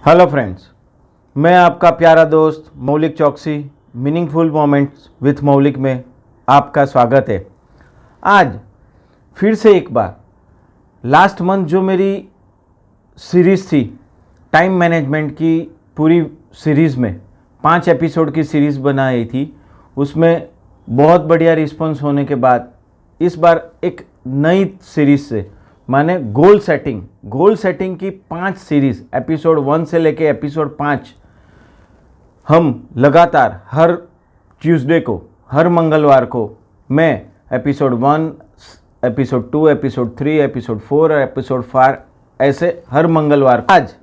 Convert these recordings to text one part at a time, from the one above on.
Hello friends, मैं आपका प्यारा दोस्त मौलिक चौकसी मीनिंगफुल मोमेंट्स विथ मौलिक में आपका स्वागत है। आज फिर से एक बार लास्ट मंथ जो मेरी सीरीज़ थी टाइम मैनेजमेंट की, पूरी सीरीज़ में 5 एपिसोड की सीरीज़ बनाई थी, उसमें बहुत बढ़िया रिस्पॉन्स होने के बाद इस बार एक नई सीरीज़ से माने गोल सेटिंग की 5 सीरीज़ एपिसोड 1 से लेके एपिसोड 5 हम लगातार हर ट्यूसडे को, हर मंगलवार को मैं एपिसोड 1, एपिसोड 2, एपिसोड 3, एपिसोड 4 और एपिसोड 4 ऐसे हर मंगलवार। आज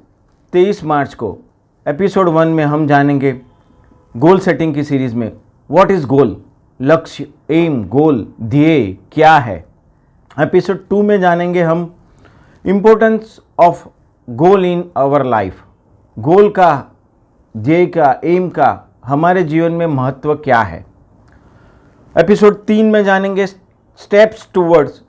23 मार्च को एपिसोड 1 में हम जानेंगे गोल सेटिंग की सीरीज़ में व्हाट इज़ गोल, लक्ष्य, एम, गोल, ध्येय क्या है। एपिसोड 2 में जानेंगे हम importance of goal in our life, goal का, ध्येय का, एम का हमारे जीवन में महत्व क्या है। एपिसोड 3 में जानेंगे स्टेप्स टूवर्ड्स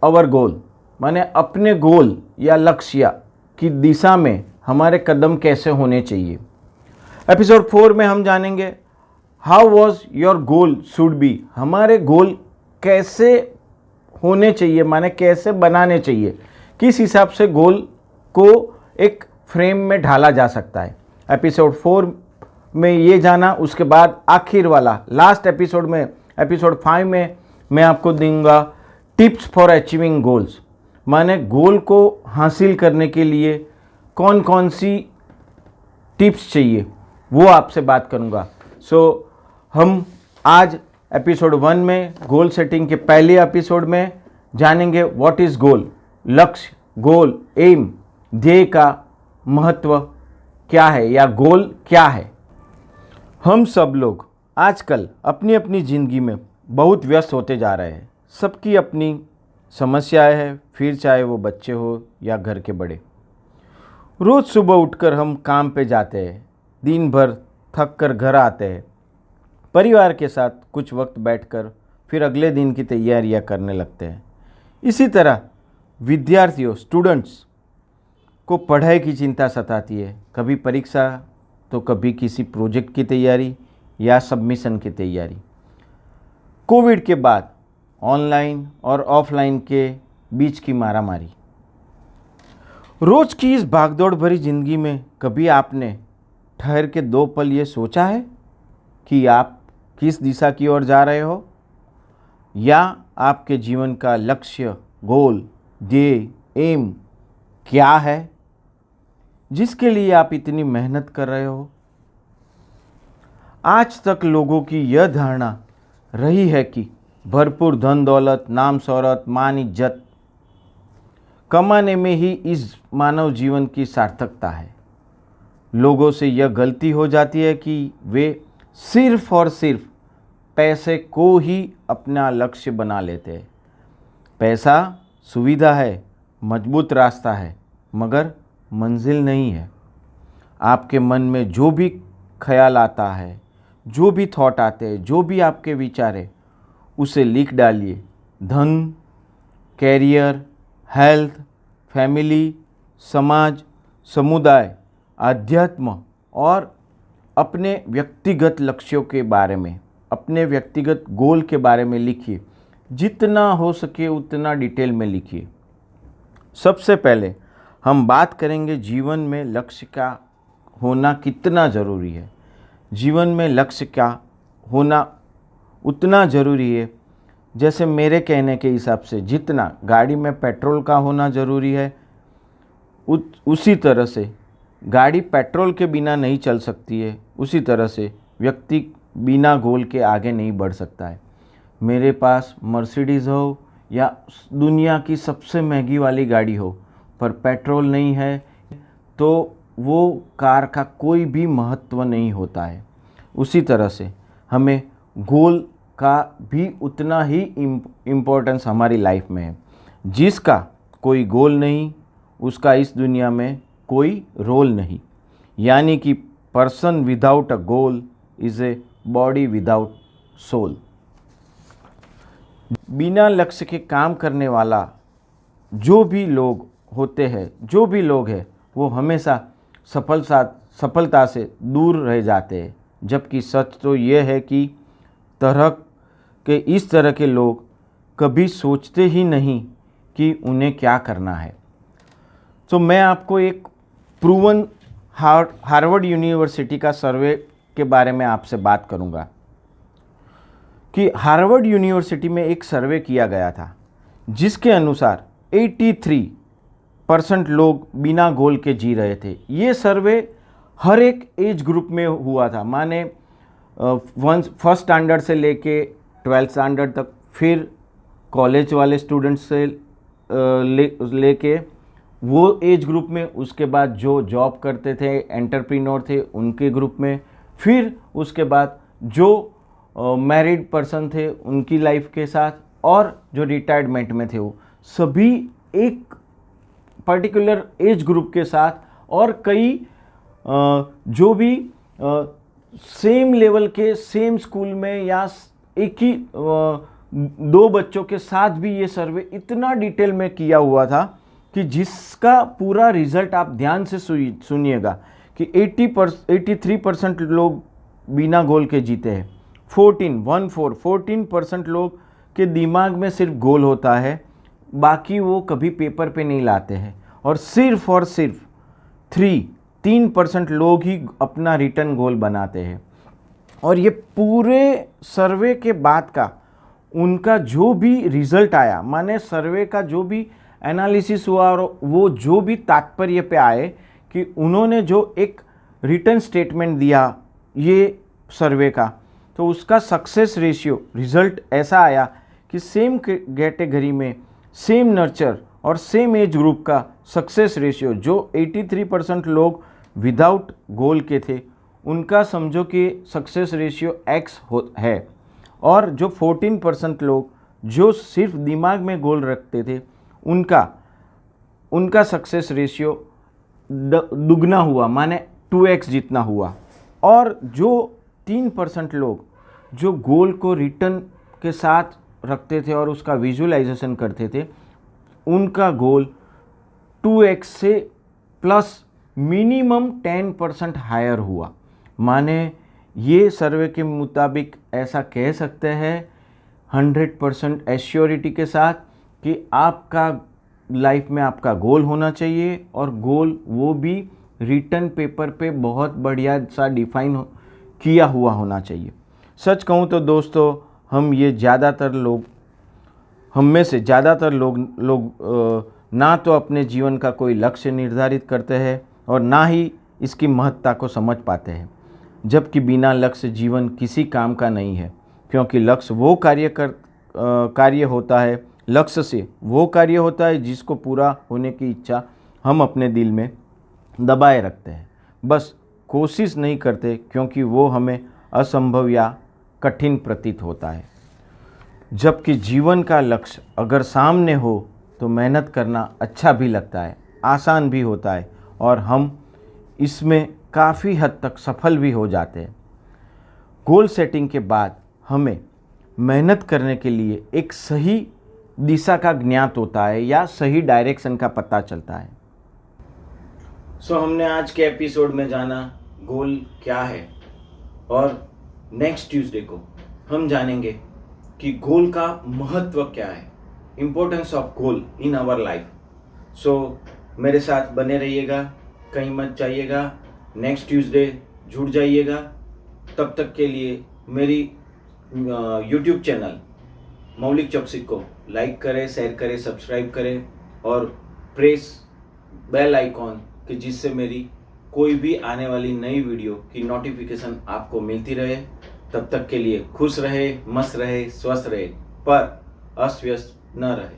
आवर गोल, माने अपने गोल या लक्ष्य की दिशा में हमारे कदम कैसे होने चाहिए। एपिसोड 4 में हम जानेंगे how was your goal should be, हमारे गोल कैसे होने चाहिए, माने कैसे बनाने चाहिए, किस हिसाब से गोल को एक फ्रेम में ढाला जा सकता है। एपिसोड 4 में ये जाना, उसके बाद आखिर वाला लास्ट एपिसोड में एपिसोड 5 में मैं आपको दूंगा टिप्स फॉर अचीविंग गोल्स, माने गोल को हासिल करने के लिए कौन कौन सी टिप्स चाहिए वो आपसे बात करूँगा। हम आज एपिसोड 1 में गोल सेटिंग के पहले एपिसोड में जानेंगे व्हाट इज़ गोल, लक्ष्य, गोल, एम, ध्येय का महत्व क्या है या गोल क्या है। हम सब लोग आजकल अपनी अपनी ज़िंदगी में बहुत व्यस्त होते जा रहे हैं। सबकी अपनी समस्याएं हैं, फिर चाहे वो बच्चे हो या घर के बड़े। रोज़ सुबह उठकर हम काम पे जाते हैं, दिन भर थक कर घर आते हैं, परिवार के साथ कुछ वक्त बैठकर फिर अगले दिन की तैयारियां करने लगते हैं। इसी तरह विद्यार्थियों, स्टूडेंट्स को पढ़ाई की चिंता सताती है, कभी परीक्षा तो कभी किसी प्रोजेक्ट की तैयारी या सबमिशन की तैयारी। कोविड के बाद ऑनलाइन और ऑफलाइन के बीच की मारामारी। रोज़ की इस भागदौड़ भरी जिंदगी में कभी आपने ठहर के 2 पल ये सोचा है कि आप किस दिशा की ओर जा रहे हो, या आपके जीवन का लक्ष्य, गोल, ध्येय, एम क्या है जिसके लिए आप इतनी मेहनत कर रहे हो। आज तक लोगों की यह धारणा रही है कि भरपूर धन दौलत, नाम शौहरत, मान इज्जत कमाने में ही इस मानव जीवन की सार्थकता है। लोगों से यह गलती हो जाती है कि वे सिर्फ और सिर्फ पैसे को ही अपना लक्ष्य बना लेते हैं। पैसा सुविधा है, मजबूत रास्ता है, मगर मंजिल नहीं है। आपके मन में जो भी ख्याल आता है, जो भी थॉट आते हैं, जो भी आपके विचार है, उसे लिख डालिए। धन, कैरियर, हेल्थ, फैमिली, समाज, समुदाय, आध्यात्म और अपने व्यक्तिगत लक्ष्यों के बारे में, अपने व्यक्तिगत गोल के बारे में लिखिए। जितना हो सके उतना डिटेल में लिखिए। सबसे पहले हम बात करेंगे जीवन में लक्ष्य का होना कितना ज़रूरी है। जीवन में लक्ष्य का होना उतना ज़रूरी है जैसे मेरे कहने के हिसाब से जितना गाड़ी में पेट्रोल का होना ज़रूरी है, उसी तरह से गाड़ी पेट्रोल के बिना नहीं चल सकती है, उसी तरह से व्यक्ति बिना गोल के आगे नहीं बढ़ सकता है। मेरे पास मर्सिडीज़ हो या दुनिया की सबसे महंगी वाली गाड़ी हो, पर पेट्रोल नहीं है तो वो कार का कोई भी महत्व नहीं होता है। उसी तरह से हमें गोल का भी उतना ही इम्पोर्टेंस हमारी लाइफ में है। जिसका कोई गोल नहीं, उसका इस दुनिया में कोई रोल नहीं। यानी कि person without a goal is a body without soul. बिना लक्ष्य के काम करने वाला जो भी लोग होते हैं, जो भी लोग हैं, वो हमेशा सफलता से दूर रह जाते हैं। जबकि सच तो ये है कि इस तरह के लोग कभी सोचते ही नहीं कि उन्हें क्या करना है। तो मैं आपको एक प्रूवन हार्वर्ड यूनिवर्सिटी का सर्वे के बारे में आपसे बात करूंगा कि हार्वर्ड यूनिवर्सिटी में एक सर्वे किया गया था जिसके अनुसार 83% लोग बिना गोल के जी रहे थे। ये सर्वे हर एक एज ग्रुप में हुआ था, माने फर्स्ट स्टैंडर्ड से लेके 12th स्टैंडर्ड तक, फिर कॉलेज वाले स्टूडेंट्स से लेके वो एज ग्रुप में, उसके बाद जो जॉब करते थे एंटरप्रेन्योर थे उनके ग्रुप में, फिर उसके बाद जो मैरिड पर्सन थे उनकी लाइफ के साथ, और जो रिटायरमेंट में थे वो सभी एक पर्टिकुलर एज ग्रुप के साथ, और कई जो भी सेम लेवल के सेम स्कूल में या एक ही दो बच्चों के साथ भी ये सर्वे इतना डिटेल में किया हुआ था कि जिसका पूरा रिजल्ट आप ध्यान से सुनिएगा कि 83% लोग बिना गोल के जीते हैं। 14% लोग के दिमाग में सिर्फ गोल होता है, बाकी वो कभी पेपर पे नहीं लाते हैं, और सिर्फ 3% लोग ही अपना रिटर्न गोल बनाते हैं। और ये पूरे सर्वे के बाद का उनका जो भी रिजल्ट आया, माने सर्वे का जो भी एनालिसिस हुआ और वो जो भी तात्पर्य पे आए कि उन्होंने जो एक रिटर्न स्टेटमेंट दिया ये सर्वे का, तो उसका सक्सेस रेशियो रिजल्ट ऐसा आया कि सेम कैटेगरी में सेम नर्चर और सेम एज ग्रुप का सक्सेस रेशियो जो 83% लोग विदाउट गोल के थे उनका समझो कि सक्सेस रेशियो x है, और जो 14% लोग जो सिर्फ दिमाग में गोल रखते थे उनका सक्सेस रेशियो दुगना हुआ, माने 2x जितना हुआ। और जो 3% लोग जो गोल को रिटर्न के साथ रखते थे और उसका विजुअलाइजेशन करते थे, उनका गोल 2x से प्लस मिनिमम 10% हायर हुआ। माने ये सर्वे के मुताबिक ऐसा कह सकते हैं 100% एश्योरिटी के साथ कि आपका लाइफ में आपका गोल होना चाहिए, और गोल वो भी रिटर्न पेपर पे बहुत बढ़िया सा डिफाइन किया हुआ होना चाहिए। सच कहूँ तो दोस्तों, हम में से ज़्यादातर लोग ना तो अपने जीवन का कोई लक्ष्य निर्धारित करते हैं और ना ही इसकी महत्ता को समझ पाते हैं। जबकि बिना लक्ष्य जीवन किसी काम का नहीं है, क्योंकि लक्ष्य वो कार्य होता है, लक्ष्य से वो कार्य होता है जिसको पूरा होने की इच्छा हम अपने दिल में दबाए रखते हैं, बस कोशिश नहीं करते क्योंकि वो हमें असंभव या कठिन प्रतीत होता है। जबकि जीवन का लक्ष्य अगर सामने हो तो मेहनत करना अच्छा भी लगता है, आसान भी होता है, और हम इसमें काफ़ी हद तक सफल भी हो जाते हैं। गोल सेटिंग के बाद हमें मेहनत करने के लिए एक सही दिशा का ज्ञात होता है या सही डायरेक्शन का पता चलता है। हमने आज के एपिसोड में जाना गोल क्या है, और नेक्स्ट ट्यूसडे को हम जानेंगे कि गोल का महत्व क्या है, importance of goal in our life. मेरे साथ बने रहिएगा, कहीं मत जाइएगा, नेक्स्ट ट्यूसडे जुड़ जाइएगा। तब तक के लिए मेरी यूट्यूब चैनल मौलिक चौकसी को लाइक करें, शेयर करें, सब्सक्राइब करें, और प्रेस बेल आइकॉन कि जिससे मेरी कोई भी आने वाली नई वीडियो की नोटिफिकेशन आपको मिलती रहे। तब तक के लिए खुश रहे, मस्त रहे, स्वस्थ रहे, पर अस्त व्यस्त न रहे।